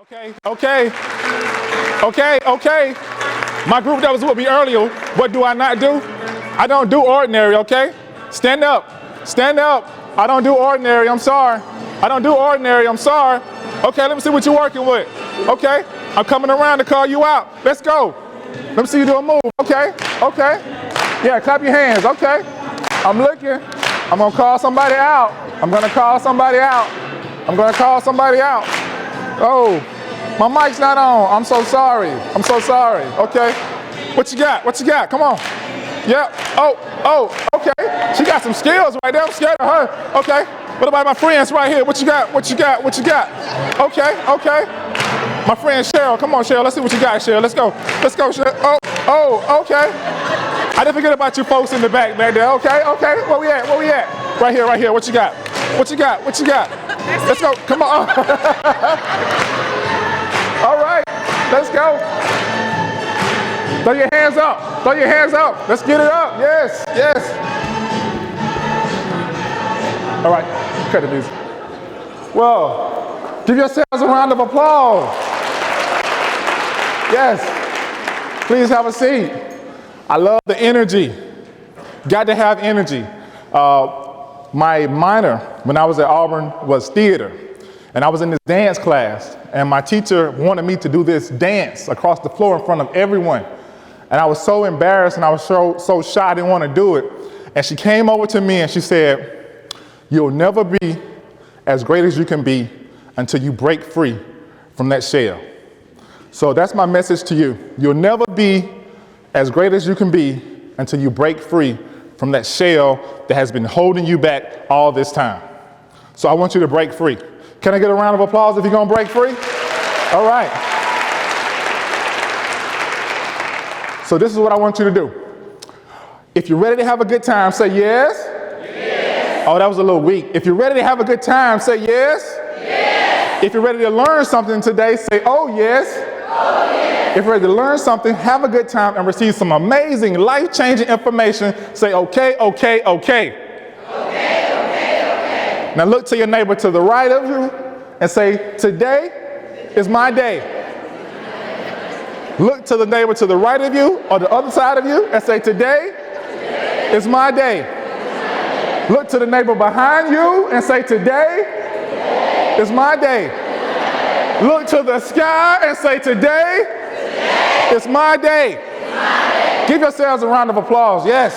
Okay. My group that was with me earlier, what do I not do? I don't do ordinary, okay? Stand up. I don't do ordinary, I'm sorry. Okay, let me see what you're working with. Okay, I'm coming around to call you out. Let's go. Let me see you do a move, okay? Yeah, clap your hands, okay? I'm looking. I'm gonna call somebody out. Oh, my mic's not on. I'm so sorry. Okay. What you got? Come on. Yep. Oh, okay. She got some skills right there. I'm scared of her. Okay. What about my friends right here? What you got? Okay. My friend Cheryl. Come on, Cheryl. Let's see what you got, Cheryl. Let's go, Cheryl. Oh, okay. I didn't forget about you folks in the back there. Okay. Where we at? Right here. What you got? Let's go. Come on. All right. Let's go. Throw your hands up. Let's get it up. Yes. All right. Cut the music. Well, give yourselves a round of applause. Yes. Please have a seat. I love the energy. Got to have energy. My minor when I was at Auburn was theater. And I was in this dance class. And my teacher wanted me to do this dance across the floor in front of everyone. And I was so embarrassed and I was so shy I didn't want to do it. And she came over to me and she said, "You'll never be as great as you can be until you break free from that shell." So that's my message to you. You'll never be as great as you can be until you break free from that shell that has been holding you back all this time. So I want you to break free. Can I get a round of applause if you're going to break free? All right. So this is what I want you to do. If you're ready to have a good time, say yes. Yes. Oh, that was a little weak. If you're ready to have a good time, say yes. Yes. If you're ready to learn something today, say oh yes. Oh yes. If you're ready to learn something, have a good time and receive some amazing life-changing information, say okay. Now look to your neighbor to the right of you and say, "Today is my day." Look to the neighbor to the right of you or the other side of you and say, "Today is my day." Look to the neighbor behind you and say, "Today is my day." Look to the sky and say, "Today is my day." Give yourselves a round of applause. Yes.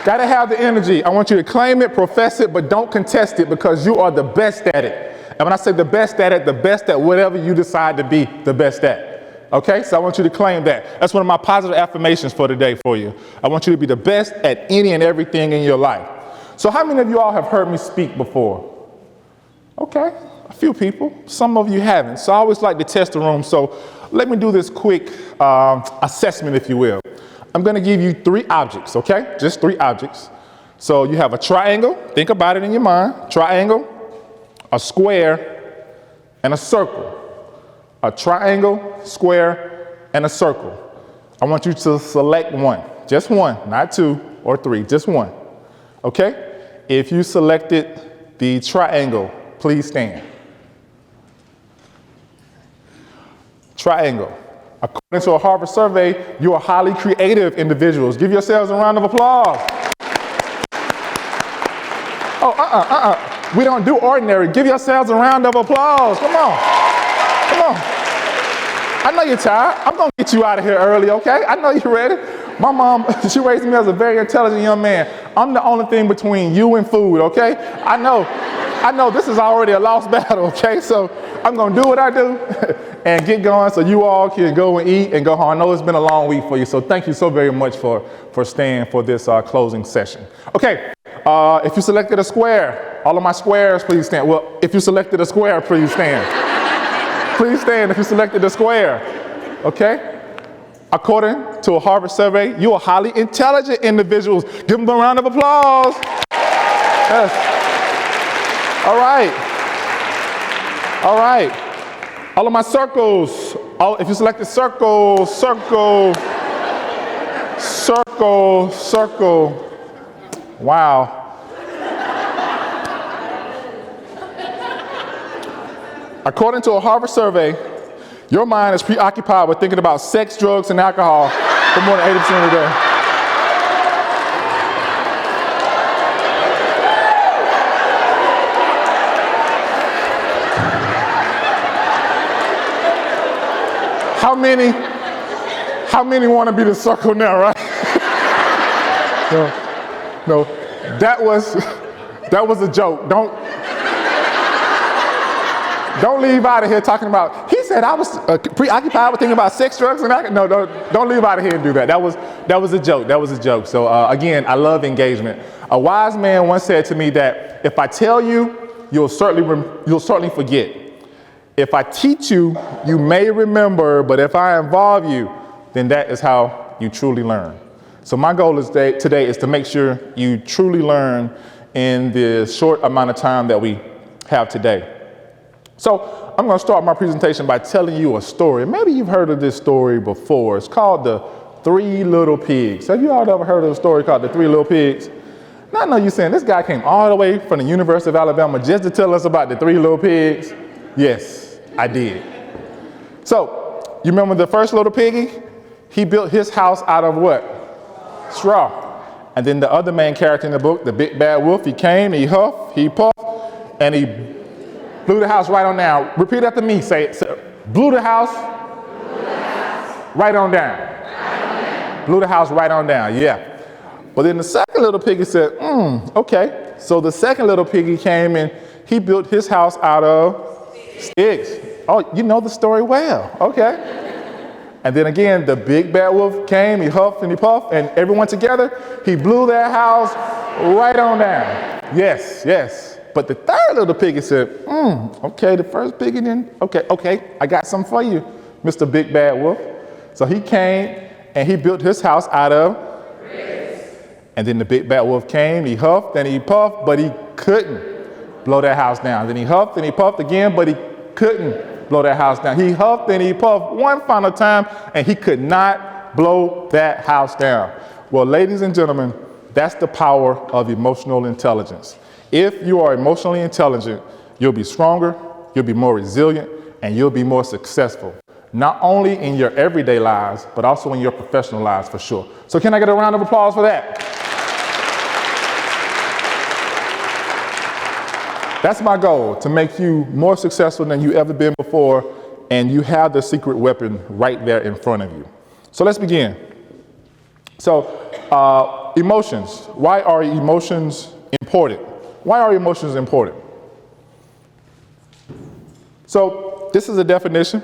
Got to have the energy. I want you to claim it, profess it, but don't contest it because you are the best at it. And when I say the best at it, the best at whatever you decide to be the best at. Okay? So I want you to claim that. That's one of my positive affirmations for today for you. I want you to be the best at any and everything in your life. So how many of you all have heard me speak before? Okay, a few people. Some of you haven't. So I always like to test the room. So let me do this quick assessment, if you will. I'm going to give you 3 objects, okay? Just 3 objects. So you have a triangle. Think about it in your mind. Triangle, a square, and a circle. A triangle, square, and a circle. I want you to select one. Just one, not 2 or 3, just one. Okay? If you selected the triangle, please stand. Triangle. According to a Harvard survey, you are highly creative individuals. Give yourselves a round of applause. Oh, we don't do ordinary. Give yourselves a round of applause. Come on. I know you're tired. I'm going to get you out of here early, okay? I know you're ready. My mom, she raised me as a very intelligent young man. I'm the only thing between you and food, okay? I know this is already a lost battle, okay? So I'm going to do what I do and get going so you all can go and eat and go home. I know it's been a long week for you, so thank you so very much for staying for this closing session. Okay, if you selected a square, all of my squares, please stand. Well, if you selected a square, please stand. Please stand if you selected a square, okay? According to a Harvard survey, you are highly intelligent individuals. Give them a round of applause. Yes. All right. All of my circles. If you selected circle. Wow. According to a Harvard survey, your mind is preoccupied with thinking about sex, drugs, and alcohol for more than 80% of the day. How many want to be the circle now, right? No, that was a joke. Don't leave out of here talking about, he said I was preoccupied with thinking about sex, drugs, and alcohol. No, don't leave out of here and do that. That was a joke. So again, I love engagement. A wise man once said to me that if I tell you, you'll certainly forget. If I teach you, you may remember, but if I involve you, then that is how you truly learn. So my goal today is to make sure you truly learn in the short amount of time that we have today. So I'm going to start my presentation by telling you a story. Maybe you've heard of this story before. It's called The Three Little Pigs. Have you all ever heard of a story called The Three Little Pigs? Now I know you're saying this guy came all the way from the University of Alabama just to tell us about the Three Little Pigs. Yes, I did. So you remember the first little piggy? He built his house out of what? Straw. And then the other main character in the book, the big bad wolf, he came, he huffed, he puffed, and he blew the house right on down. Repeat after me. Say it. Blew the house right on down. Blew the house right on down. Yeah. But then the second little piggy said, okay. So the second little piggy came and he built his house out of sticks. Oh, you know the story well. Okay. And then again, the big bad wolf came, he huffed and he puffed, and everyone together, he blew their house right on down. Yes. But the third little piggy said, okay, the first piggy didn't, okay, I got something for you, Mr. Big Bad Wolf. So he came and he built his house out of bricks. And then the big bad wolf came, he huffed and he puffed, but he couldn't blow that house down. Then he huffed and he puffed again, but he couldn't blow that house down. He huffed and he puffed one final time, and he could not blow that house down. Well, ladies and gentlemen, that's the power of emotional intelligence. If you are emotionally intelligent, you'll be stronger, you'll be more resilient, and you'll be more successful. Not only in your everyday lives, but also in your professional lives for sure. So can I get a round of applause for that? That's my goal, to make you more successful than you ever been before, and you have the secret weapon right there in front of you. So let's begin. So emotions. Why are emotions important? Why are emotions important? So this is a definition.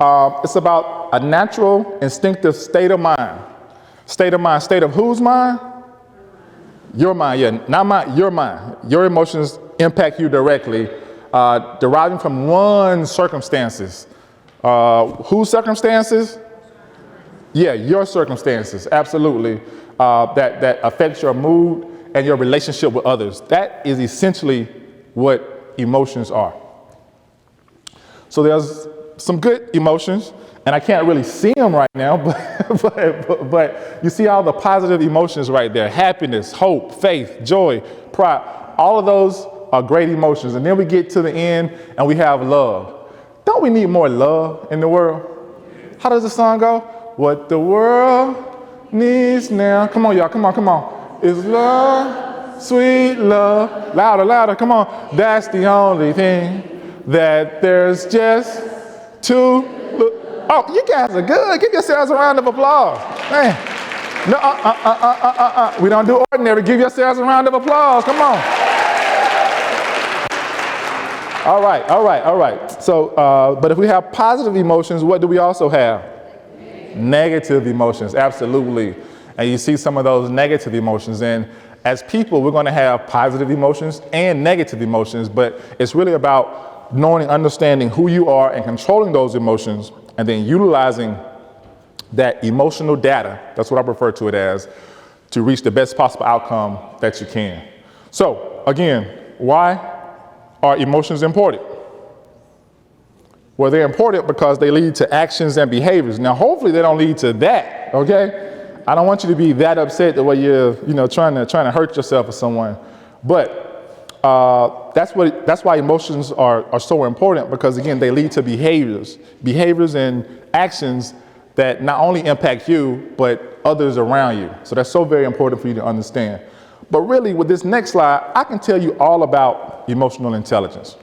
It's about a natural, instinctive state of mind. State of mind. State of whose mind? Your mind, yeah, not mine, your mind. Your emotions impact you directly, deriving from one's circumstances. Whose circumstances? Yeah, your circumstances, absolutely. That affects your mood and your relationship with others. That is essentially what emotions are. So there's some good emotions, and I can't really see them right now, but you see all the positive emotions right there: happiness, hope, faith, joy, pride. All of those are great emotions. And then we get to the end and we have love. Don't we need more love in the world? How does the song go? What the world needs now. Come on, y'all. Come on. Is love, sweet love. Louder, come on. That's the only thing that there's just two. Oh, you guys are good. Give yourselves a round of applause. Man. No, we don't do ordinary. Give yourselves a round of applause. Come on. All right. So, but if we have positive emotions, what do we also have? Negative emotions, absolutely. And you see some of those negative emotions. And as people, we're going to have positive emotions and negative emotions, but it's really about knowing and understanding who you are and controlling those emotions, and then utilizing that emotional data, that's what I refer to it as, to reach the best possible outcome that you can. So, again, why are emotions important? Well, they're important because they lead to actions and behaviors. Now, hopefully they don't lead to that, okay? I don't want you to be that upset the way you're, trying to hurt yourself or someone. But That's why emotions are so important, because again, they lead to behaviors and actions that not only impact you, but others around you. So that's so very important for you to understand. But really, with this next slide, I can tell you all about emotional intelligence.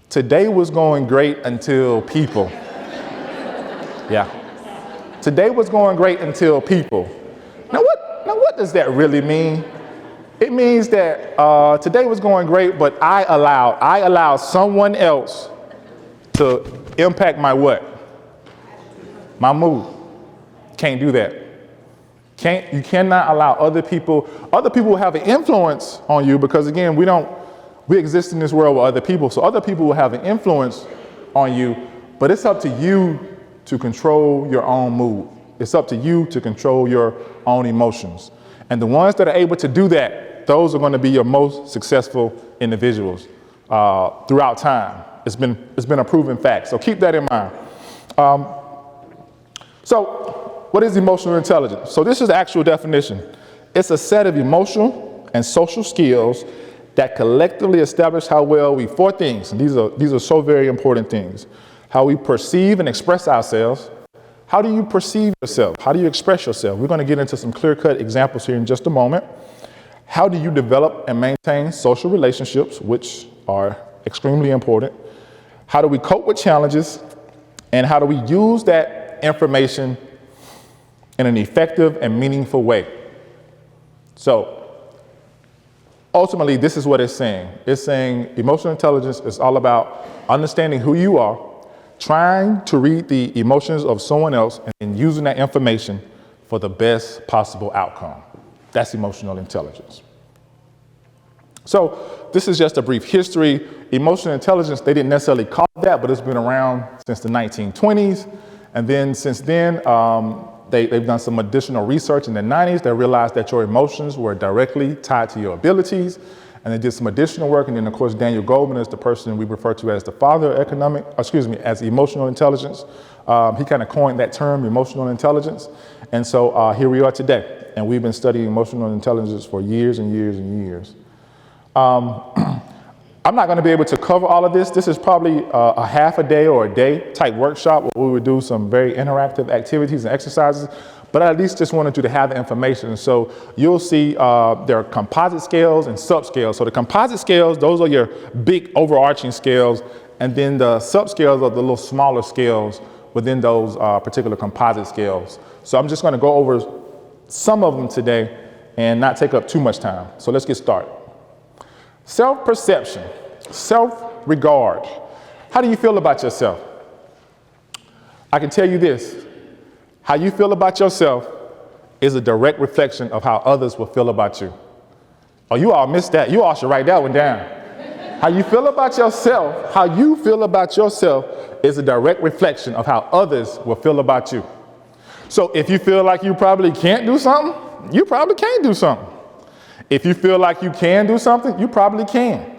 Today was going great until people. Yeah. Today was going great until people. Now what does that really mean? It means that today was going great, but I allowed someone else to impact my what? My mood. Can't do that. You cannot allow other people will have an influence on you, because again, we exist in this world with other people. So other people will have an influence on you, but it's up to you to control your own mood. It's up to you to control your own emotions. And the ones that are able to do that, those are going to be your most successful individuals throughout time. It's been a proven fact. So keep that in mind. So what is emotional intelligence? So this is the actual definition. It's a set of emotional and social skills that collectively establish how well four things, and these are so very important things. How we perceive and express ourselves. How do you perceive yourself? How do you express yourself? We're going to get into some clear-cut examples here in just a moment. How do you develop and maintain social relationships, which are extremely important? How do we cope with challenges? And how do we use that information in an effective and meaningful way? So ultimately, this is what it's saying. It's saying emotional intelligence is all about understanding who you are, trying to read the emotions of someone else, and using that information for the best possible outcome. That's emotional intelligence. So this is just a brief history. Emotional intelligence, they didn't necessarily call it that, but it's been around since the 1920s. And then since then, they've done some additional research in the 90s. They realized that your emotions were directly tied to your abilities. And they did some additional work. And then, of course, Daniel Goleman is the person we refer to as the father of as emotional intelligence. He kind of coined that term, emotional intelligence. And so here we are today. And we've been studying emotional intelligence for years and years and years. I'm not going to be able to cover all of this. This is probably a half a day or a day type workshop where we would do some very interactive activities and exercises. But I at least just wanted you to have the information. So you'll see there are composite scales and subscales. So the composite scales, those are your big overarching scales. And then the subscales are the little smaller scales within those particular composite scales. So I'm just going to go over some of them today and not take up too much time. So let's get started. Self-perception, self-regard. How do you feel about yourself? I can tell you this. How you feel about yourself is a direct reflection of how others will feel about you. Oh, you all missed that. You all should write that one down. How you feel about yourself is a direct reflection of how others will feel about you. So if you feel like you probably can't do something, you probably can't do something. If you feel like you can do something, you probably can.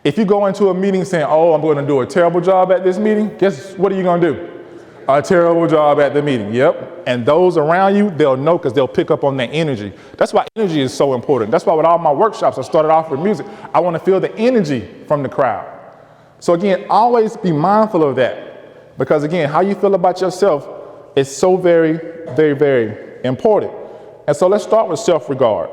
If you go into a meeting saying, oh, I'm going to do a terrible job at this meeting, guess what are you going to do? A terrible job at the meeting. Yep. And those around you, they'll know, because they'll pick up on that energy. That's why energy is so important. That's why with all my workshops, I started off with music. I want to feel the energy from the crowd. So again, always be mindful of that, because again, how you feel about yourself is so very, very, very important. And so let's start with self-regard.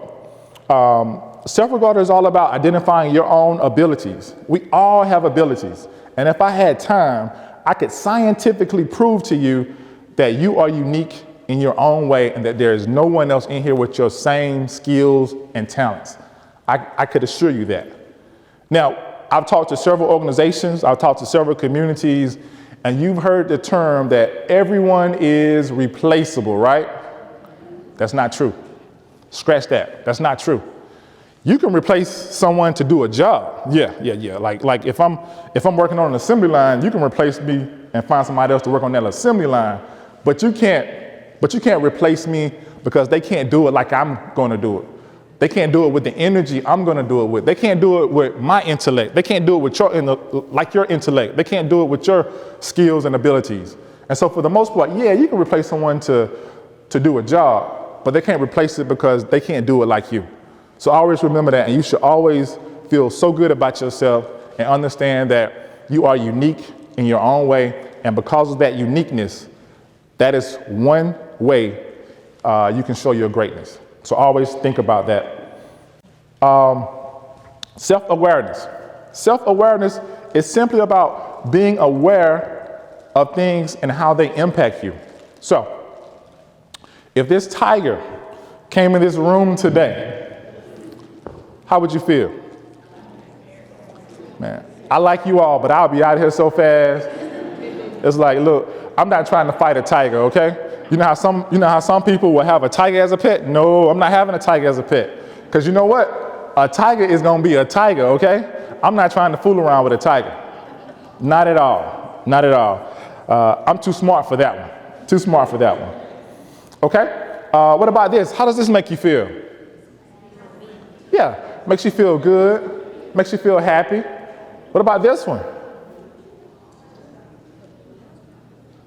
Self-regard is all about identifying your own abilities. We all have abilities. And if I had time, I could scientifically prove to you that you are unique in your own way, and that there is no one else in here with your same skills and talents. I could assure you that. Now, I've talked to several organizations, I've talked to several communities, and you've heard the term that everyone is replaceable, right? That's not true. Scratch that. That's not true. You can replace someone to do a job. Yeah. Like if I'm working on an assembly line, you can replace me and find somebody else to work on that assembly line. But you can't replace me because they can't do it like I'm going to do it. They can't do it with the energy I'm going to do it with. They can't do it with my intellect. They can't do it with your intellect. They can't do it with your skills and abilities. And so for the most part, yeah, you can replace someone to do a job, but they can't replace it because they can't do it like you. So always remember that, and you should always feel so good about yourself and understand that you are unique in your own way, and because of that uniqueness, that is one way you can show your greatness. So always think about that. Self-awareness. Self-awareness is simply about being aware of things and how they impact you. So, if this tiger came in this room today, how would you feel? Man, I like you all, but I'll be out here so fast. It's like, look, I'm not trying to fight a tiger, okay? You know how some people will have a tiger as a pet? No, I'm not having a tiger as a pet. Because you know what? A tiger is going to be a tiger, okay? I'm not trying to fool around with a tiger. Not at all. Not at all. I'm too smart for that one. Too smart for that one. Okay? What about this? How does this make you feel? Yeah, makes you feel good. Makes you feel happy. What about this one?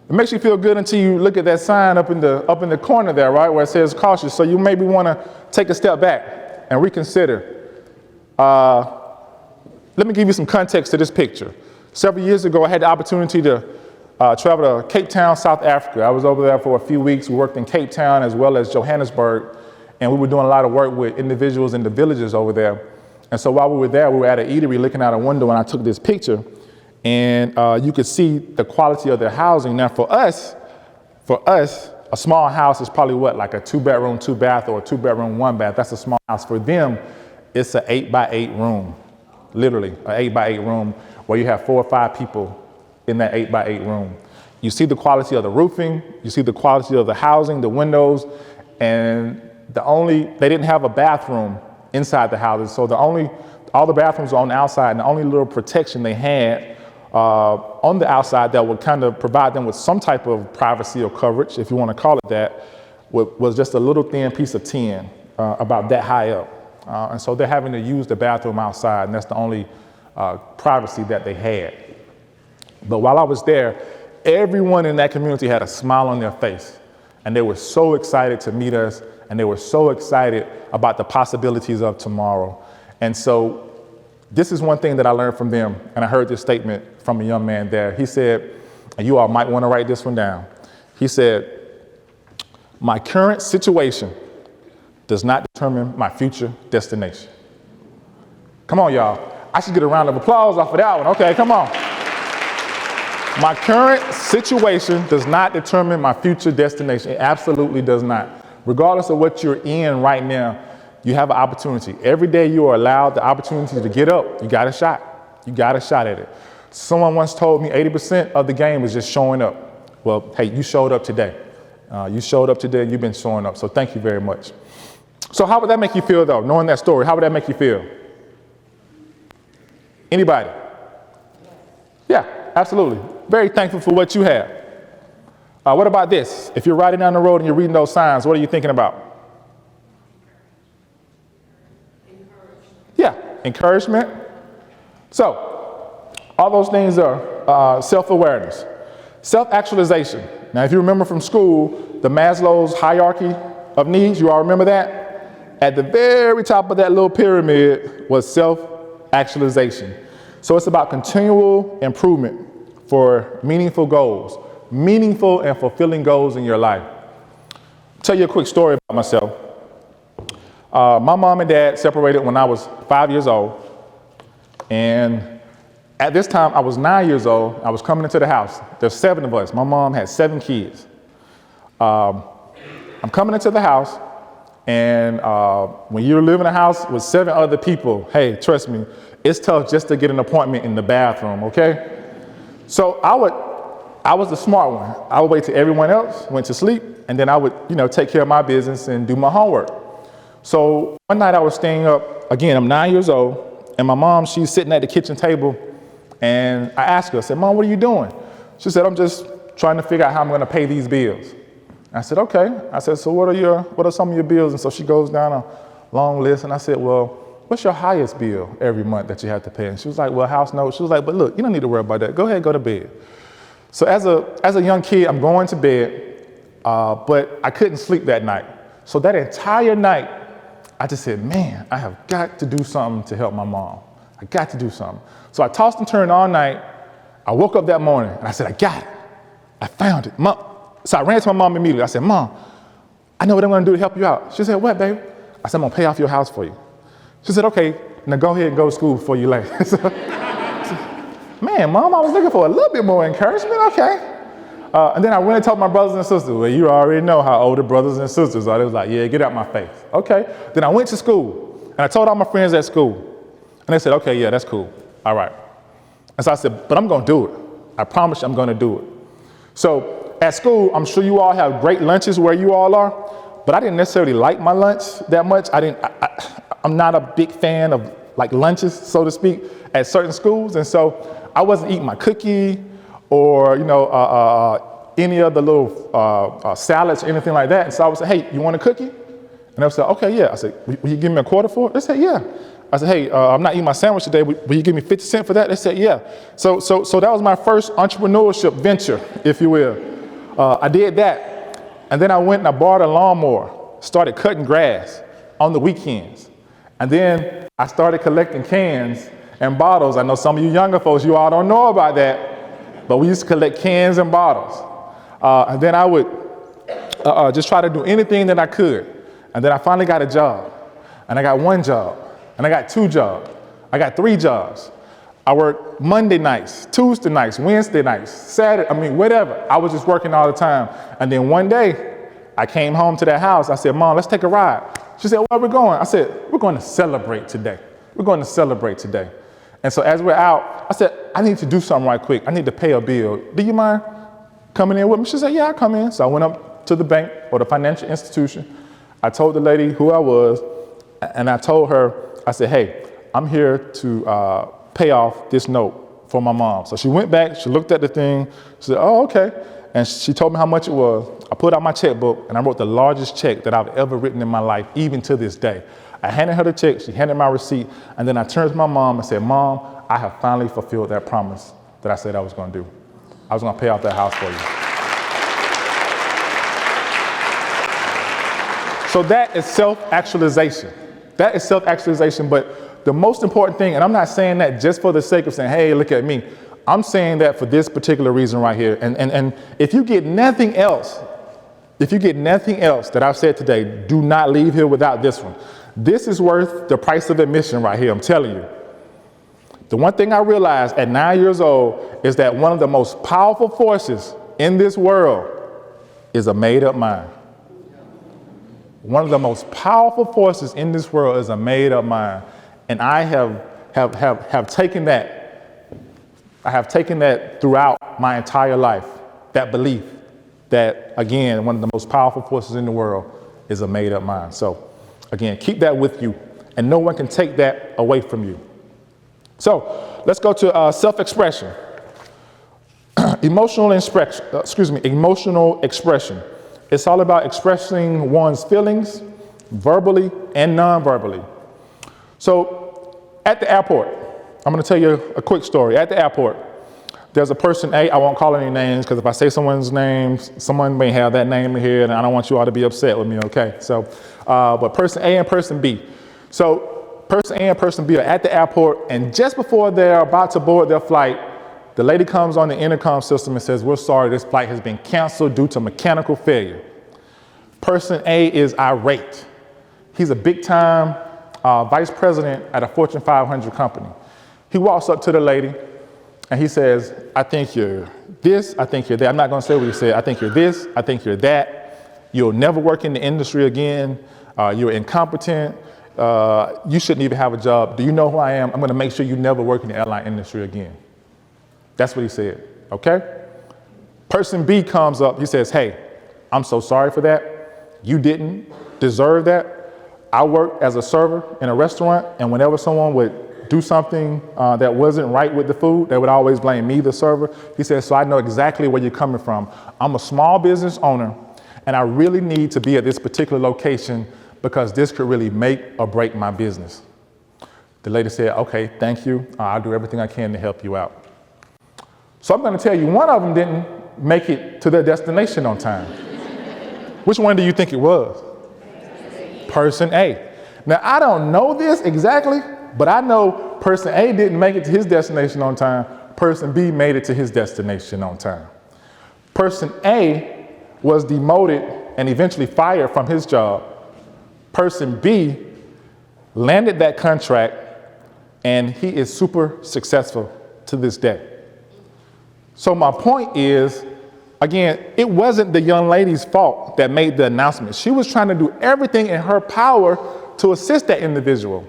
It makes you feel good until you look at that sign up in the corner there, right, where it says cautious. So you maybe want to take a step back and reconsider. Let me give you some context to this picture. Several years ago, I had the opportunity to travel to Cape Town, South Africa. I was over there for a few weeks. We worked in Cape Town as well as Johannesburg, and we were doing a lot of work with individuals in the villages over there. And so while we were there, we were at an eatery looking out a window, and I took this picture, and you could see the quality of their housing. Now, for us, a small house is probably what, like a 2-bedroom, 2-bath, or a 2-bedroom, 1-bath. That's a small house. For them, it's an 8-by-8 room, literally an 8-by-8 room where you have 4 or 5 people in that 8-by-8 room. You see the quality of the roofing, you see the quality of the housing, the windows, and they didn't have a bathroom inside the houses, so all the bathrooms are on the outside, and the only little protection they had on the outside that would kind of provide them with some type of privacy or coverage, if you want to call it that, was just a little thin piece of tin about that high up. And so they're having to use the bathroom outside, and that's the only privacy that they had. But while I was there, everyone in that community had a smile on their face, and they were so excited to meet us, and they were so excited about the possibilities of tomorrow. And so this is one thing that I learned from them, and I heard this statement from a young man there. He said, and you all might want to write this one down. He said, "My current situation does not determine my future destination." Come on, y'all. I should get a round of applause off of that one. Okay, come on. My current situation does not determine my future destination. It absolutely does not. Regardless of what you're in right now, you have an opportunity. Every day you are allowed the opportunity to get up. You got a shot. You got a shot at it. Someone once told me 80% of the game is just showing up. Well, hey, you showed up today. You showed up today, you've been showing up. So thank you very much. So how would that make you feel, though, knowing that story? How would that make you feel? Anybody? Yeah, absolutely. Very thankful for what you have. What about this? If you're riding down the road and you're reading those signs, what are you thinking about? Yeah, encouragement. So, all those things are self-awareness. Self-actualization. Now, if you remember from school, the Maslow's hierarchy of needs, you all remember that? At the very top of that little pyramid was self-actualization. So it's about continual improvement for meaningful goals, meaningful and fulfilling goals in your life. I'll tell you a quick story about myself. My mom and dad separated when I was 5 years old. And at this time, I was 9 years old. I was coming into the house. There's 7 of us. My mom had 7 kids. I'm coming into the house. And when you live in a house with 7 other people, hey, trust me, it's tough just to get an appointment in the bathroom, okay? So I was the smart one. I would wait till everyone else went to sleep, and then I would, take care of my business and do my homework. So one night I was staying up, again, I'm 9 years old, and my mom, she's sitting at the kitchen table, and I asked her, I said, "Mom, what are you doing?" She said, "I'm just trying to figure out how I'm gonna pay these bills." I said, "Okay." I said, "So what are some of your bills?" And so she goes down a long list, and I said, "Well, what's your highest bill every month that you have to pay?" And she was like, "Well, house note." She was like, "But look, you don't need to worry about that. Go ahead, go to bed." So as a young kid, I'm going to bed, but I couldn't sleep that night. So that entire night, I just said, man, I have got to do something to help my mom. I got to do something. So I tossed and turned all night. I woke up that morning and I said, I got it. I found it. Mom. So I ran to my mom immediately. I said, Mom, I know what I'm going to do to help you out. She said, what, baby? I said, I'm going to pay off your house for you. She said, okay, now go ahead and go to school before you late. So, man, Mom, I was looking for a little bit more encouragement. Okay. And then I went and told my brothers and sisters, well, you already know how older brothers and sisters are. They was like, yeah, get out my face. Okay. Then I went to school and I told all my friends at school and they said, okay, yeah, that's cool. All right. And so I said, but I'm going to do it. I promise you I'm going to do it. So at school, I'm sure you all have great lunches where you all are, but I didn't necessarily like my lunch that much. I'm not a big fan of like lunches, so to speak, at certain schools. And so I wasn't eating my cookie or, any of the little salads or anything like that. And so I would say, hey, you want a cookie? And they would say, okay, yeah. I said, will you give me a quarter for it? They said, yeah. I said, hey, I'm not eating my sandwich today. Will you give me 50 cents for that? They said, yeah. So that was my first entrepreneurship venture, if you will. I did that. And then I went and I bought a lawnmower, started cutting grass on the weekends. And then I started collecting cans and bottles. I know some of you younger folks, you all don't know about that, but we used to collect cans and bottles. And then I would just try to do anything that I could. And then I finally got a job. And I got one job. And I got two jobs. I got three jobs. I worked Monday nights, Tuesday nights, Wednesday nights, Saturday, whatever. I was just working all the time. And then one day, I came home to that house. I said, Mom, let's take a ride. She said, where are we going? I said, we're going to celebrate today. We're going to celebrate today. And so as we're out, I said, I need to do something right quick. I need to pay a bill. Do you mind coming in with me? She said, yeah, I'll come in. So I went up to the bank or the financial institution. I told the lady who I was, and I told her, I said, hey, I'm here to pay off this note for my mom. So she went back, she looked at the thing, she said, oh, okay. And she told me how much it was. I pulled out my checkbook and I wrote the largest check that I've ever written in my life, even to this day. I handed her the check, she handed my receipt, and then I turned to my mom and said, Mom, I have finally fulfilled that promise that I said I was going to do. I was going to pay off that house for you. So that is self-actualization. That is self-actualization, but the most important thing, and I'm not saying that just for the sake of saying, hey, look at me. I'm saying that for this particular reason right here. And if you get nothing else, that I've said today, do not leave here without this one. This is worth the price of admission right here, I'm telling you. The one thing I realized at 9 years old is that one of the most powerful forces in this world is a made-up mind. One of the most powerful forces in this world is a made-up mind. And I have taken that. I have taken that throughout my entire life, that belief that, again, one of the most powerful forces in the world is a made-up mind. So, again, keep that with you, and no one can take that away from you. So, let's go to self-expression. Emotional expression. It's all about expressing one's feelings verbally and non-verbally. So at the airport, I'm going to tell you a quick story. At the airport, there's a person A, I won't call any names because if I say someone's name, someone may have that name in here and I don't want you all to be upset with me, okay? So, but person A and person B. So person A and person B are at the airport, and just before they're about to board their flight, the lady comes on the intercom system and says, we're sorry, this flight has been canceled due to mechanical failure. Person A is irate. He's a big-time vice president at a Fortune 500 company. He walks up to the lady and he says, I think you're this, I think you're that. I'm not going to say what he said. I think you're this, I think you're that. You'll never work in the industry again. You're incompetent. You shouldn't even have a job. Do you know who I am? I'm going to make sure you never work in the airline industry again. That's what he said, okay? Person B comes up, he says, hey, I'm so sorry for that. You didn't deserve that. I worked as a server in a restaurant, and whenever someone would do something that wasn't right with the food, they would always blame me, the server. He says, so I know exactly where you're coming from. I'm a small business owner, and I really need to be at this particular location because this could really make or break my business. The lady said, okay, thank you. I'll do everything I can to help you out. So I'm going to tell you, one of them didn't make it to their destination on time. Which one do you think it was? Person A. Now, I don't know this exactly, but I know person A didn't make it to his destination on time. Person B made it to his destination on time. Person A was demoted and eventually fired from his job. Person B landed that contract, and he is super successful to this day. So my point is, again, it wasn't the young lady's fault that made the announcement. She was trying to do everything in her power to assist that individual,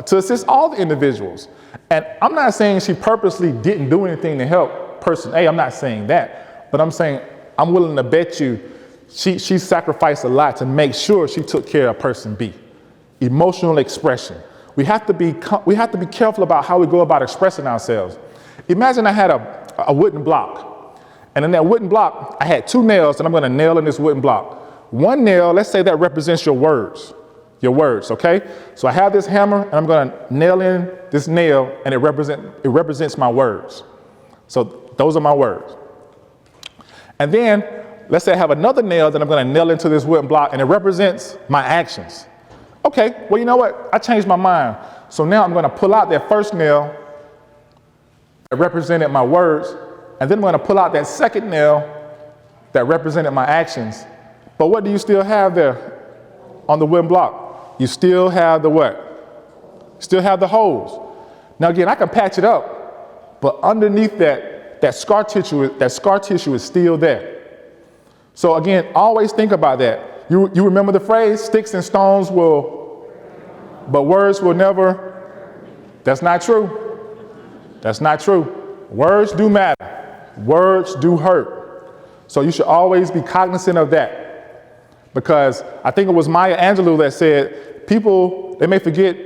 to assist all the individuals. And I'm not saying she purposely didn't do anything to help person A. I'm not saying that. But I'm saying I'm willing to bet you she sacrificed a lot to make sure she took care of person B. Emotional expression. We have to be careful about how we go about expressing ourselves. Imagine I had a wooden block. And in that wooden block, I had 2 nails that I'm going to nail in this wooden block. One nail, let's say that represents your words, okay? So I have this hammer, and I'm going to nail in this nail, and it represents my words. So those are my words. And then, let's say I have another nail that I'm going to nail into this wooden block, and it represents my actions. Okay, well, you know what? I changed my mind. So now I'm going to pull out that first nail that represented my words, and then I'm going to pull out that second nail that represented my actions. But what do you still have there on the wooden block? You still have the what? Still have the holes. Now again, I can patch it up, but underneath that scar tissue is still there. So again, always think about that. You remember the phrase, sticks and stones but words will never. That's not true. That's not true. Words do matter. Words do hurt. So you should always be cognizant of that. Because I think it was Maya Angelou that said, people, they may forget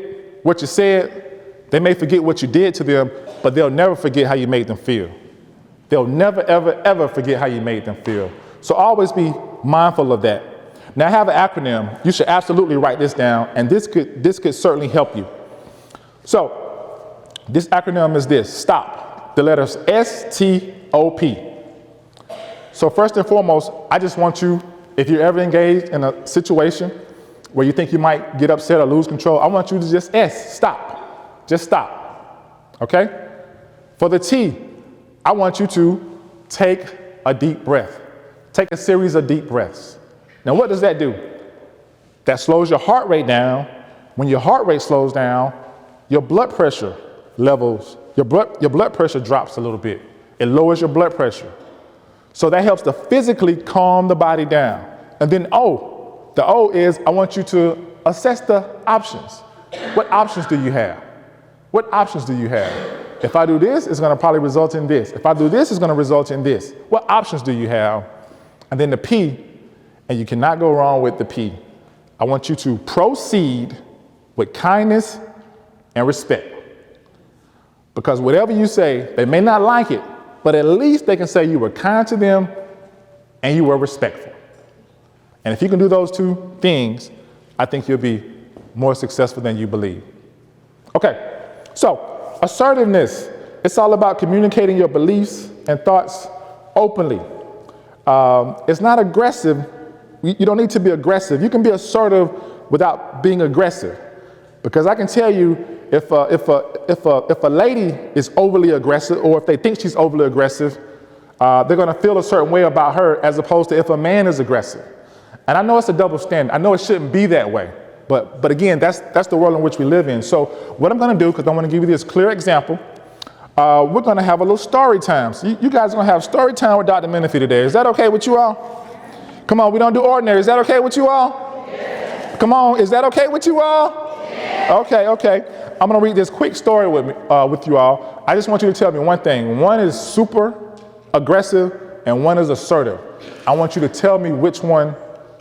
what you said, they may forget what you did to them, but they'll never forget how you made them feel. They'll never, ever, ever forget how you made them feel. So always be mindful of that. Now I have an acronym. You should absolutely write this down, and this could certainly help you. So this acronym is this: STOP. The letters S-T-O-P. So first and foremost, I just want you, if you're ever engaged in a situation where you think you might get upset or lose control, I want you to just stop. Just stop. Okay? For the T, I want you to take a deep breath. Take a series of deep breaths. Now, what does that do? That slows your heart rate down. When your heart rate slows down, your blood pressure levels, your blood pressure drops a little bit. It lowers your blood pressure. So that helps to physically calm the body down. And then O, the O is I want you to assess the options. What options do you have? What options do you have? If I do this, it's going to probably result in this. If I do this, it's going to result in this. What options do you have? And then the P, and you cannot go wrong with the P. I want you to proceed with kindness and respect. Because whatever you say, they may not like it, but at least they can say you were kind to them and you were respectful. And if you can do those 2 things, I think you'll be more successful than you believe. Okay, so assertiveness. It's all about communicating your beliefs and thoughts openly. It's not aggressive. You don't need to be aggressive. You can be assertive without being aggressive. Because I can tell you, if a lady is overly aggressive, or if they think she's overly aggressive, they're going to feel a certain way about her, as opposed to if a man is aggressive. And I know it's a double standard. I know it shouldn't be that way. But again, that's the world in which we live in. So what I'm going to do, because I want to give you this clear example, we're going to have a little story time. So you guys are going to have story time with Dr. Menefee today. Is that okay with you all? Come on, we don't do ordinary. Is that okay with you all? Yes. Come on, is that okay with you all? Yes. Okay. I'm going to read this quick story with you all. I just want you to tell me one thing. One is super aggressive and one is assertive. I want you to tell me which one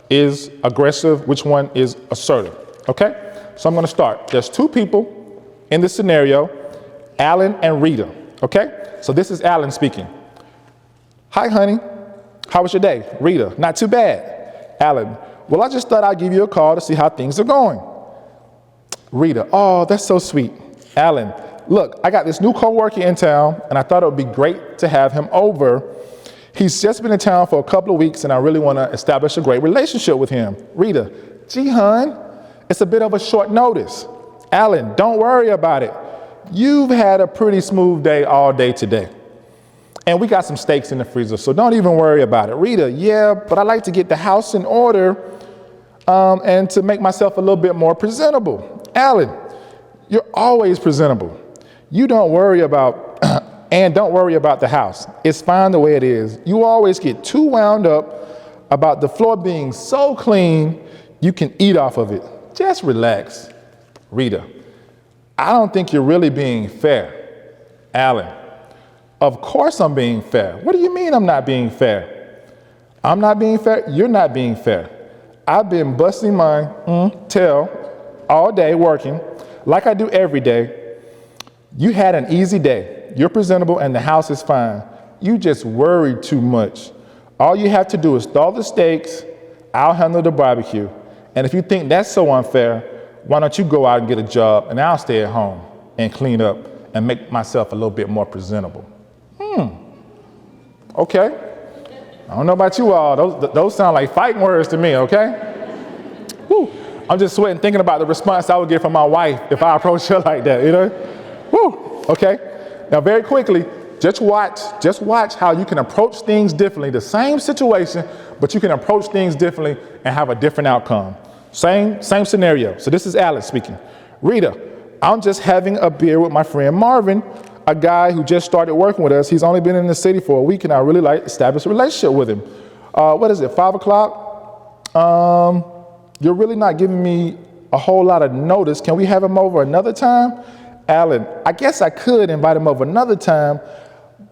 is aggressive, which one is assertive. Okay? So I'm going to start. There's 2 people in this scenario, Alan and Rita. Okay? So this is Alan speaking. Hi, honey. How was your day? Rita, not too bad. Alan, well, I just thought I'd give you a call to see how things are going. Rita, oh, that's so sweet. Alan, look, I got this new coworker in town, and I thought it would be great to have him over. He's just been in town for a couple of weeks, and I really want to establish a great relationship with him. Rita, gee, hon, It's a bit of a short notice. Alan, don't worry about it. You've had a pretty smooth day all day today. And we got some steaks in the freezer, so don't even worry about it. Rita, yeah, but I like to get the house in order and to make myself a little bit more presentable. Alan, you're always presentable. You don't worry about, and don't worry about the house. It's fine the way it is. You always get too wound up about the floor being so clean, you can eat off of it. Just relax. Rita, I don't think you're really being fair. Alan, of course I'm being fair. What do you mean I'm not being fair? I'm not being fair? You're not being fair. I've been busting my tail all day working, like I do every day. You had an easy day. You're presentable and the house is fine. You just worry too much. All you have to do is thaw the steaks. I'll handle the barbecue. And if you think that's so unfair, why don't you go out and get a job and I'll stay at home and clean up and make myself a little bit more presentable. Okay. I don't know about you all. Those sound like fighting words to me, okay? Woo. I'm just sweating thinking about the response I would get from my wife if I approached her like that, you know? Woo. Okay. Now, very quickly, just watch how you can approach things differently. The same situation, but you can approach things differently and have a different outcome. Same scenario. So this is Alex speaking. Rita, I'm just having a beer with my friend Marvin, a guy who just started working with us. He's only been in the city for a week, and I really like to establish a relationship with him. What is it, 5 o'clock? You're really not giving me a whole lot of notice. Can we have him over another time? Alan, I guess I could invite him over another time,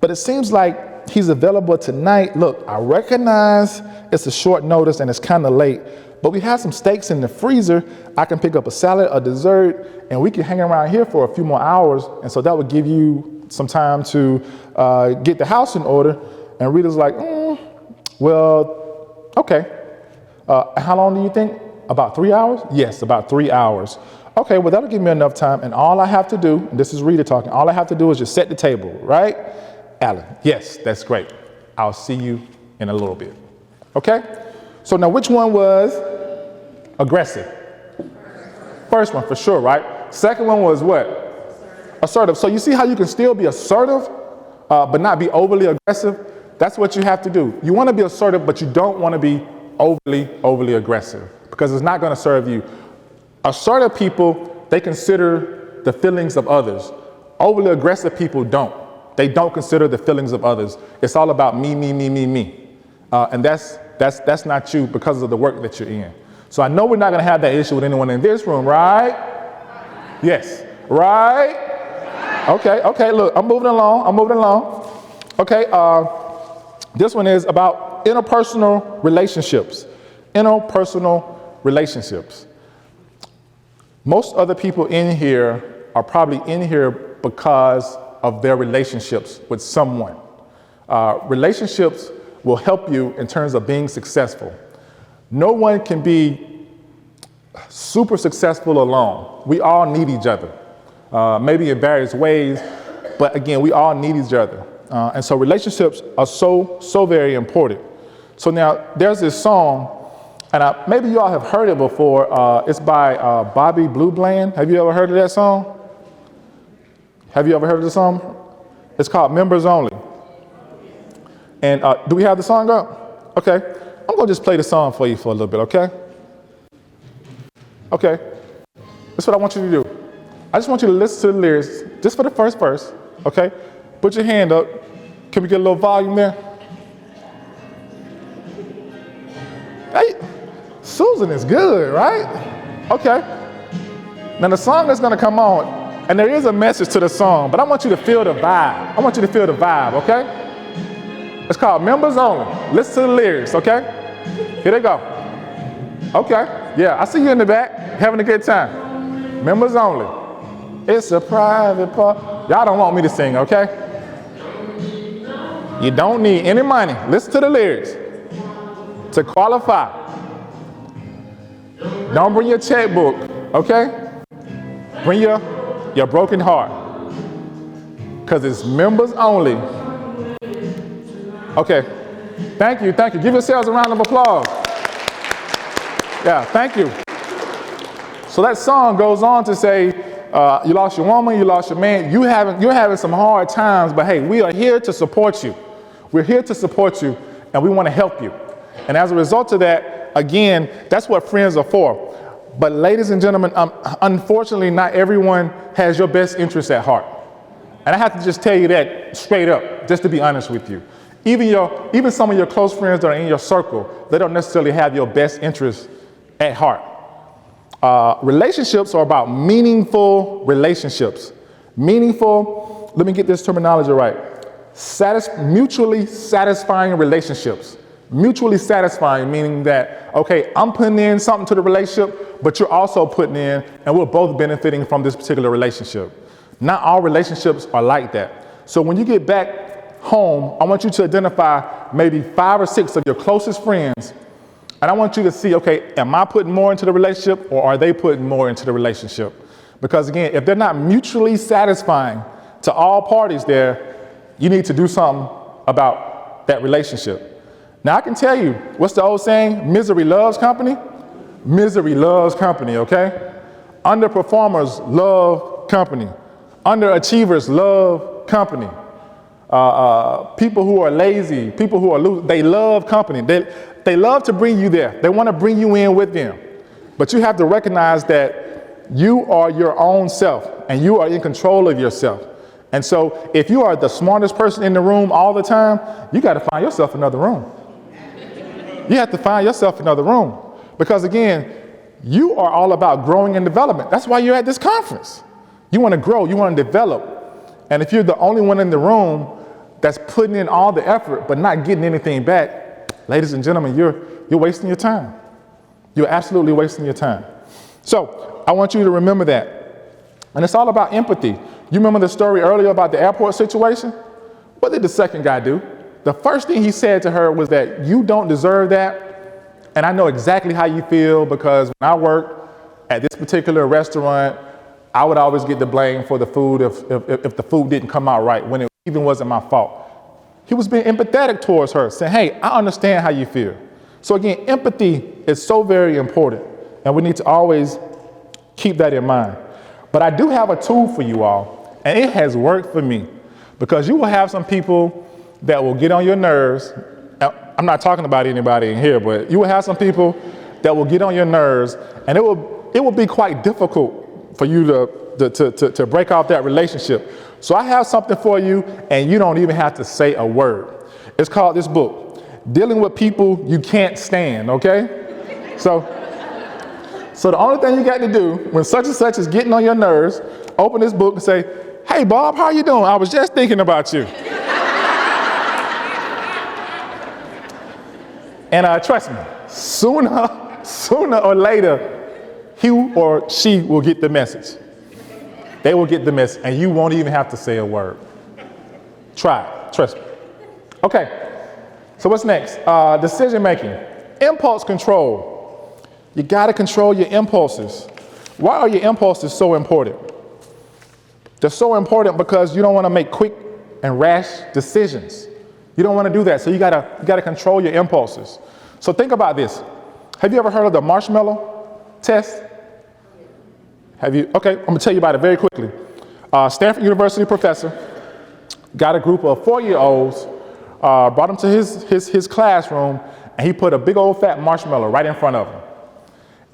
but it seems like he's available tonight. Look, I recognize it's a short notice and it's kind of late, but we have some steaks in the freezer. I can pick up a salad, a dessert, and we can hang around here for a few more hours. And so that would give you some time to get the house in order. And Rita's like, well, okay. How long do you think? About 3 hours? Yes, about 3 hours. Okay, well, that'll give me enough time. And all I have to do, and this is Rita talking, all I have to do is just set the table, right? Alan, yes, that's great. I'll see you in a little bit. Okay? So now which one was aggressive? First one, for sure, right? Second one was what? Assertive. So you see how you can still be assertive, but not be overly aggressive? That's what you have to do. You want to be assertive, but you don't want to be overly aggressive because it's not going to serve you. Assertive people, they consider the feelings of others. Overly aggressive people don't. They don't consider the feelings of others. It's all about me. And that's not you because of the work that you're in. So I know we're not going to have that issue with anyone in this room, right? Yes. Right? Okay, look, I'm moving along. Okay, this one is about interpersonal relationships. Most other people in here are probably in here because of their relationships with someone. Relationships will help you in terms of being successful. No one can be super successful alone. We all need each other, maybe in various ways, but again, we all need each other. And so relationships are so very important. So now there's this song, and maybe you all have heard it before. It's by Bobby Blue Bland. Have you ever heard of that song? Have you ever heard of the song? It's called Members Only. And do we have the song up? Okay. I'm going to just play the song for you for a little bit, okay? Okay. That's what I want you to do. I just want you to listen to the lyrics just for the first verse, okay? Put your hand up. Can we get a little volume there? Hey, Susan is good, right? Okay. Now the song is going to come on, and there is a message to the song, but I want you to feel the vibe. Okay? It's called Members Only. Listen to the lyrics, okay? Here they go. Okay. Yeah, I see you in the back having a good time. Members Only. It's a private part. Y'all don't want me to sing, okay? You don't need any money. Listen to the lyrics. To qualify. Don't bring your checkbook, okay? Bring your broken heart. Because it's members only. Okay. Thank you. Give yourselves a round of applause. Yeah, thank you. So that song goes on to say, you lost your woman, you lost your man, you're having some hard times, but hey, we are here to support you. We're here to support you, and we want to help you. And as a result of that, again, that's what friends are for. But ladies and gentlemen, unfortunately, not everyone has your best interests at heart. And I have to just tell you that straight up, just to be honest with you. Even some of your close friends that are in your circle, they don't necessarily have your best interests at heart. Relationships are about meaningful relationships. Meaningful, let me get this terminology right. Mutually satisfying relationships. Mutually satisfying, meaning that, okay, I'm putting in something to the relationship, but you're also putting in, and we're both benefiting from this particular relationship. Not all relationships are like that. So when you get back home, I want you to identify maybe 5 or 6 of your closest friends, and I want you to see, okay, am I putting more into the relationship, or are they putting more into the relationship? Because again, if they're not mutually satisfying to all parties there, you need to do something about that relationship. Now I can tell you, what's the old saying? Misery loves company. Misery loves company, okay? Underperformers love company. Underachievers love company. People who are lazy, people who are loose, they love company. They love to bring you there. They want to bring you in with them. But you have to recognize that you are your own self and you are in control of yourself. And so if you are the smartest person in the room all the time, you got to find yourself another room. You have to find yourself another room. Because again, you are all about growing and development. That's why you're at this conference. You want to grow, you want to develop. And if you're the only one in the room that's putting in all the effort but not getting anything back, ladies and gentlemen, you're wasting your time. You're absolutely wasting your time. So I want you to remember that. And it's all about empathy. You remember the story earlier about the airport situation? What did the second guy do? The first thing he said to her was that you don't deserve that. And I know exactly how you feel, because when I worked at this particular restaurant, I would always get the blame for the food if the food didn't come out right, when it even wasn't my fault. He was being empathetic towards her, saying, hey, I understand how you feel. So again, empathy is so very important, and we need to always keep that in mind. But I do have a tool for you all, and it has worked for me, because you will have some people that will get on your nerves. I'm not talking about anybody in here, but you will have some people that will get on your nerves, and it will be quite difficult for you to break off that relationship. So I have something for you, and you don't even have to say a word. It's called this book, Dealing with People You Can't Stand, okay? So the only thing you got to do when such and such is getting on your nerves, open this book and say, hey, Bob, how you doing? I was just thinking about you. And trust me, sooner or later, he or she will get the message. They will get the message, and you won't even have to say a word. Try it, trust me. Okay, so what's next? Decision making, impulse control. You gotta control your impulses. Why are your impulses so important? They're so important because you don't wanna make quick and rash decisions. You don't want to do that, so you gotta control your impulses. So think about this. Have you ever heard of the marshmallow test? Have you? Okay, I'm gonna tell you about it very quickly. Stanford University professor got a group of 4-year-olds, brought them to his classroom, and he put a big old fat marshmallow right in front of them.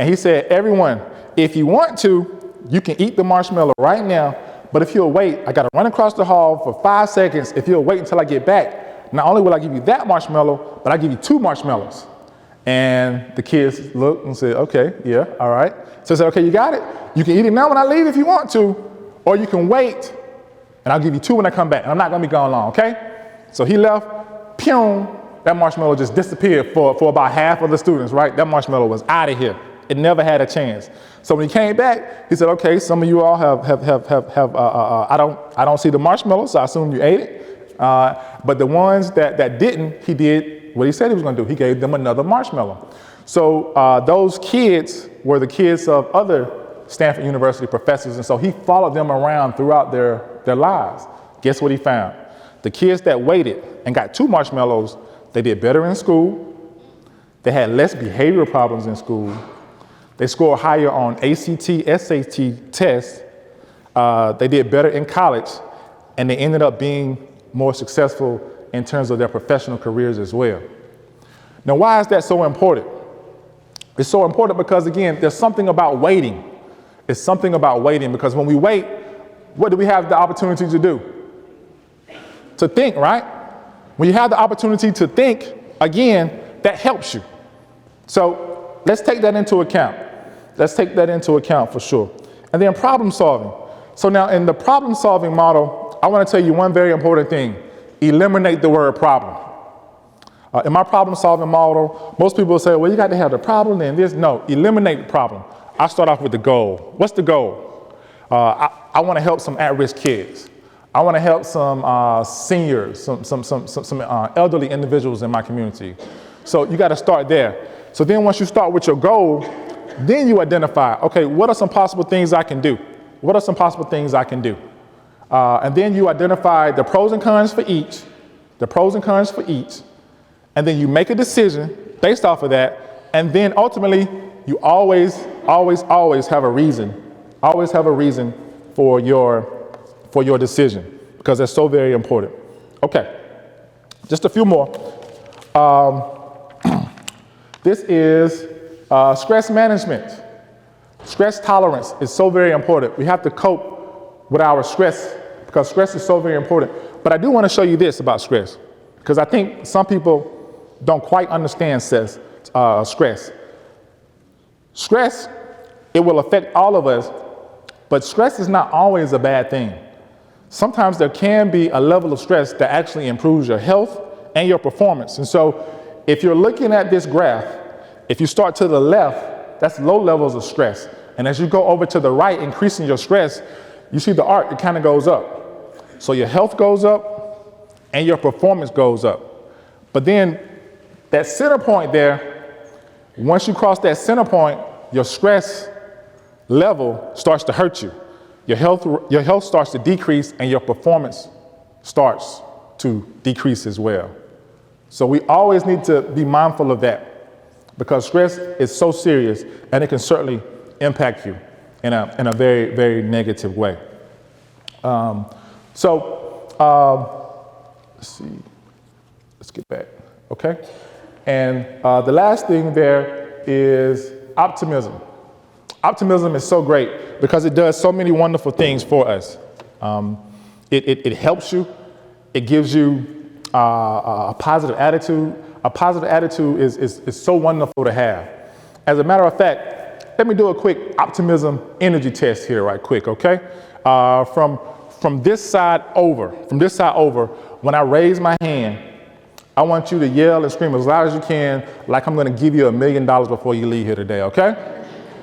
And he said, everyone, if you want to, you can eat the marshmallow right now, but if you'll wait, I gotta run across the hall for 5 seconds. If you'll wait until I get back, not only will I give you that marshmallow, but I give you 2 marshmallows. And the kids looked and said, okay, yeah, all right. So I said, okay, you got it. You can eat it now when I leave if you want to, or you can wait, and I'll give you 2 when I come back. And I'm not gonna be gone long, okay? So he left, pew, that marshmallow just disappeared for about half of the students, right? That marshmallow was out of here. It never had a chance. So when he came back, he said, okay, some of you all I don't see the marshmallow, so I assume you ate it. But the ones that didn't, he did what he said he was going to do. He gave them another marshmallow. So those kids were the kids of other Stanford University professors, and so he followed them around throughout their lives. Guess what he found? The kids that waited and got 2 marshmallows, they did better in school. They had less behavioral problems in school. They scored higher on ACT, SAT tests. They did better in college, and they ended up being more successful in terms of their professional careers as well. Now, why is that so important? It's so important because, again, there's something about waiting. It's something about waiting, because when we wait, what do we have the opportunity to do? To think, right? When you have the opportunity to think, again, that helps you. So let's take that into account. Let's take that into account for sure. And then problem solving. So now in the problem solving model, I want to tell you one very important thing. Eliminate the word problem. In my problem solving model, most people say, well, you got to have the problem and this. No, eliminate the problem. I start off with the goal. What's the goal? I want to help some at-risk kids. I want to help some seniors, some elderly individuals in my community. So you got to start there. So then once you start with your goal, then you identify, okay, what are some possible things I can do? What are some possible things I can do? And then you identify the pros and cons for each, and then you make a decision based off of that. And then ultimately, you always have a reason for your decision, because that's so very important. Okay, just a few more. This is stress management. Stress tolerance is so very important. We have to cope with our stress, because stress is so very important. But I do want to show you this about stress, because I think some people don't quite understand stress. Stress, it will affect all of us, but stress is not always a bad thing. Sometimes there can be a level of stress that actually improves your health and your performance. And so if you're looking at this graph, if you start to the left, that's low levels of stress. And as you go over to the right, increasing your stress, you see the arc, it kind of goes up. So your health goes up and your performance goes up. But then that center point there, once you cross that center point, your stress level starts to hurt you. Your health starts to decrease and your performance starts to decrease as well. So we always need to be mindful of that, because stress is so serious and it can certainly impact you in a very, very negative way. Let's see, let's get back, okay? And the last thing there is optimism. Optimism is so great because it does so many wonderful things for us. It helps you. It gives you a positive attitude. A positive attitude is so wonderful to have. As a matter of fact, let me do a quick optimism energy test here right quick, okay? From this side over, when I raise my hand, I want you to yell and scream as loud as you can, like I'm going to give you $1 million before you leave here today, okay?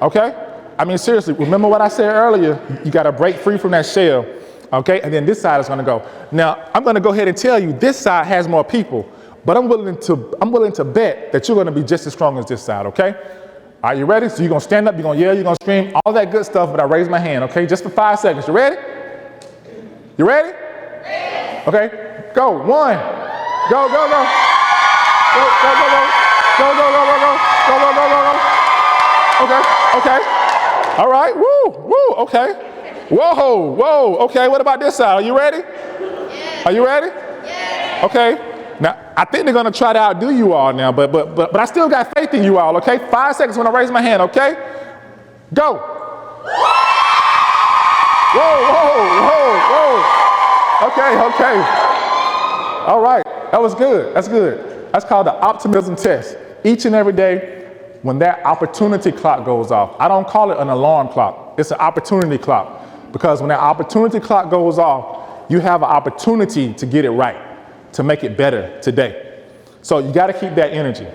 Okay? I mean, seriously, remember what I said earlier? You got to break free from that shell, okay? And then this side is going to go. Now, I'm going to go ahead and tell you this side has more people, but I'm willing to bet that you're going to be just as strong as this side, okay? Are you ready? So you're going to stand up, you're going to yell, you're going to scream, all that good stuff, but I raise my hand, okay? Just for 5 seconds. You ready? You ready? Okay, go. 1. Go, go, go. Go, go, go, go. Go, go, go, go, go. Go, go, go, go, go. Okay, okay. All right, woo, woo, okay. Whoa, whoa, okay, what about this side? Are you ready? Yes. Are you ready? Yes. Okay. Now, I think they're gonna try to outdo you all now, but I still got faith in you all, okay? 5 seconds when I raise my hand, okay? Go. Whoa, whoa, whoa, whoa. Okay, okay. All right, that was good, that's good. That's called the optimism test. Each and every day, when that opportunity clock goes off, I don't call it an alarm clock, it's an opportunity clock. Because when that opportunity clock goes off, you have an opportunity to get it right, to make it better today. So you gotta keep that energy.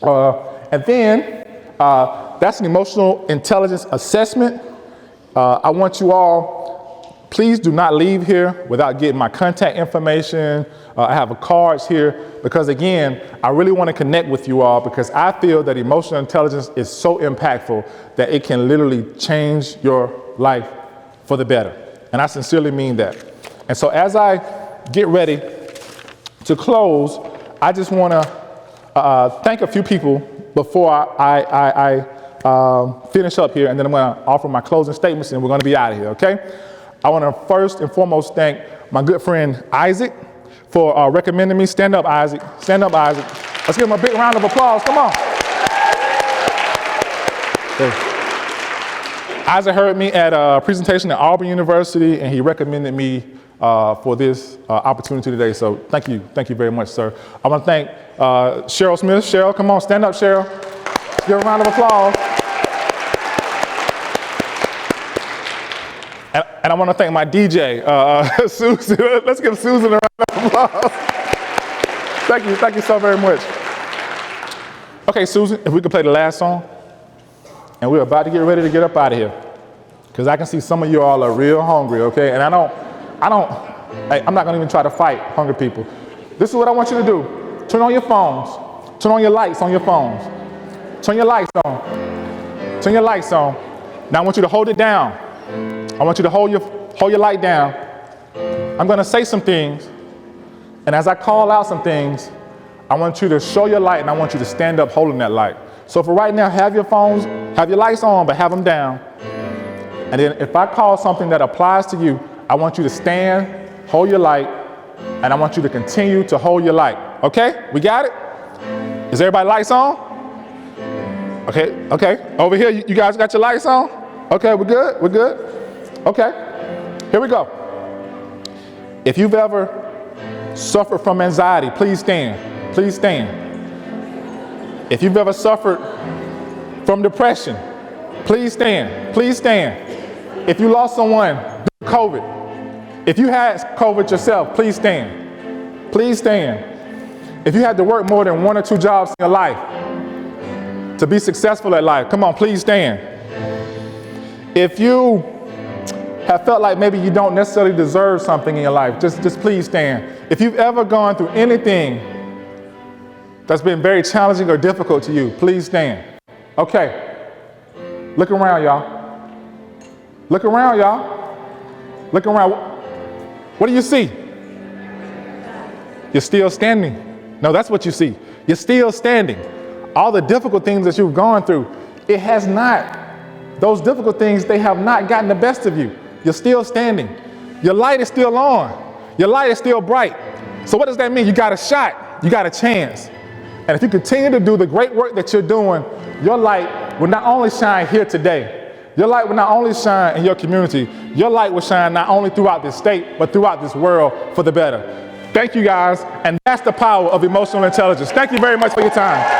And then, that's an emotional intelligence assessment. I want you all, please do not leave here without getting my contact information. I have cards here because, again, I really want to connect with you all because I feel that emotional intelligence is so impactful that it can literally change your life for the better. And I sincerely mean that. And so as I get ready to close, I just want to thank a few people before I finish up here, and then I'm going to offer my closing statements, and we're going to be out of here, okay? I want to first and foremost thank my good friend Isaac for recommending me. Stand up, Isaac. Stand up, Isaac. Let's give him a big round of applause. Come on. Okay. Isaac heard me at a presentation at Auburn University, and he recommended me for this opportunity today. So thank you very much, sir. I want to thank Cheryl Smith. Cheryl, come on, stand up, Cheryl. Give her a round of applause. And I want to thank my DJ, Susan. Let's give Susan a round of applause. Thank you so very much. Okay, Susan, if we could play the last song. And we're about to get ready to get up out of here. Because I can see some of you all are real hungry, okay? And I'm not gonna even try to fight hungry people. This is what I want you to do. Turn on your phones. Turn on your lights on your phones. Turn your lights on. Turn your lights on. Now I want you to hold it down. I want you to hold your light down. I'm gonna say some things. And as I call out some things, I want you to show your light, and I want you to stand up holding that light. So for right now, have your phones, have your lights on, but have them down. And then if I call something that applies to you, I want you to stand, hold your light, and I want you to continue to hold your light. Okay? We got it? Is everybody lights on? Okay. Over here, you guys got your lights on? Okay, we're good? Okay. Here we go. If you've ever suffered from anxiety, please stand. Please stand. If you've ever suffered from depression, please stand. Please stand. If you lost someone due to COVID, if you had COVID yourself, please stand. Please stand. If you had to work more than 1 or 2 jobs in your life to be successful at life, come on, please stand. If you have felt like maybe you don't necessarily deserve something in your life, just please stand. If you've ever gone through anything that's been very challenging or difficult to you, please stand. Okay. Look around, y'all. Look around, y'all. Look around. What do you see? You're still standing. No, that's what you see. You're still standing. All the difficult things that you've gone through, those difficult things, they have not gotten the best of you. You're still standing. Your light is still on. Your light is still bright. So what does that mean? You got a shot. You got a chance. And if you continue to do the great work that you're doing, your light will not only shine here today, your light will not only shine in your community, your light will shine not only throughout this state, but throughout this world for the better. Thank you guys, and that's the power of emotional intelligence. Thank you very much for your time.